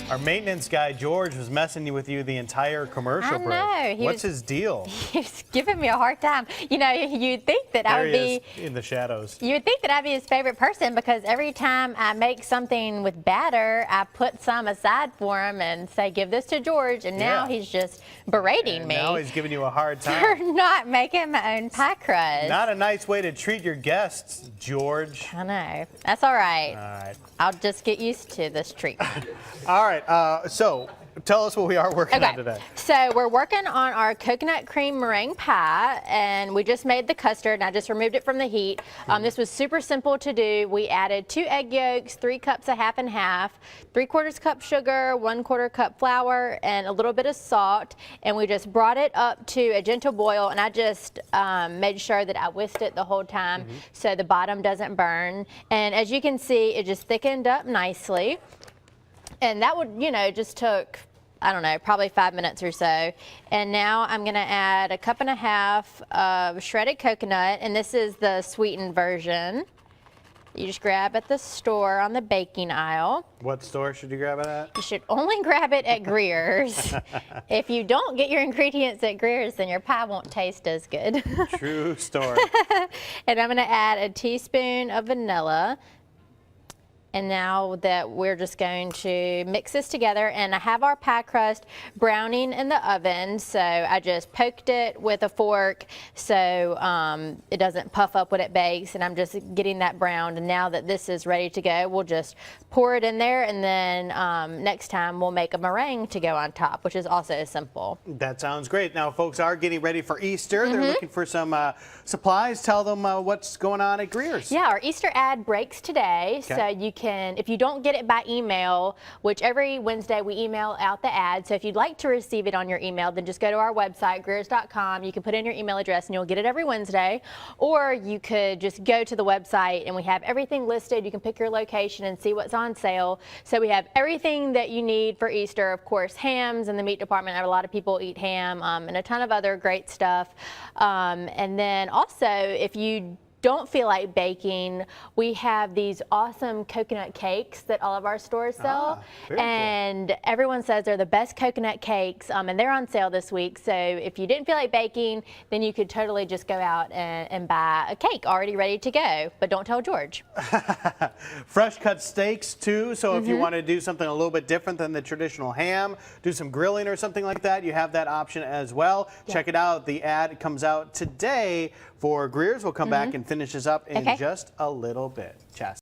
Our maintenance guy, George, was messing with you the entire commercial break. I know. What's his deal? He's giving me a hard time. You know, you'd think that I would be in the shadows. You would think that I'd be his favorite person because every time I make something with batter, I put some aside for him and say, give this to George. And now he's just berating me. Now he's giving you a hard time. For not making my own pie crust. Not a nice way to treat your guests, George. I know. That's all right. All right. I'll just get used to this treatment. All right. So tell us what we are working on today. So we're working on our coconut cream meringue pie, and we just made the custard, and I just removed it from the heat. This was super simple to do. We added 2 egg yolks, 3 cups of half and half, 3/4 cup sugar, 1/4 cup flour, and a little bit of salt, and we just brought it up to a gentle boil, and I just made sure that I whisked it the whole time so the bottom doesn't burn. And as you can see, it just thickened up nicely. And that would, you know, just took, I don't know, probably 5 minutes or so. And now I'm going to add 1.5 cups of shredded coconut, and this is the sweetened version. You just grab at the store on the baking aisle. What store should you grab it at? You should only grab it at Greer's. If you don't get your ingredients at Greer's, then your pie won't taste as good. True story. And I'm going to add a teaspoon of vanilla. And now that we're just going to mix this together, and I have our pie crust browning in the oven, so I just poked it with a fork so it doesn't puff up when it bakes, and I'm just getting that browned. And now that this is ready to go, we'll just pour it in there, and then next time we'll make a meringue to go on top, which is also simple. That sounds great. Now folks are getting ready for Easter. They're looking for some supplies. Tell them what's going on at Greer's. Yeah, our Easter ad breaks today, so you can, if you don't get it by email, which every Wednesday we email out the ad, so if you'd like to receive it on your email, then just go to our website, greers.com. You can put in your email address and you'll get it every Wednesday. Or you could just go to the website and we have everything listed. You can pick your location and see what's on sale. So we have everything that you need for Easter. Of course, hams in the meat department. A lot of people eat ham, and a ton of other great stuff. And then also, if you don't feel like baking, we have these awesome coconut cakes that all of our stores sell, and cool. Everyone says they're the best coconut cakes, and they're on sale this week. So if you didn't feel like baking, then you could totally just go out and buy a cake already ready to go, but don't tell George. Fresh cut steaks too, so if you want to do something a little bit different than the traditional ham, do some grilling or something like that, you have that option as well. Check it out. The ad comes out today for Greer's. We'll come back and finish this up in just a little bit. Chastity.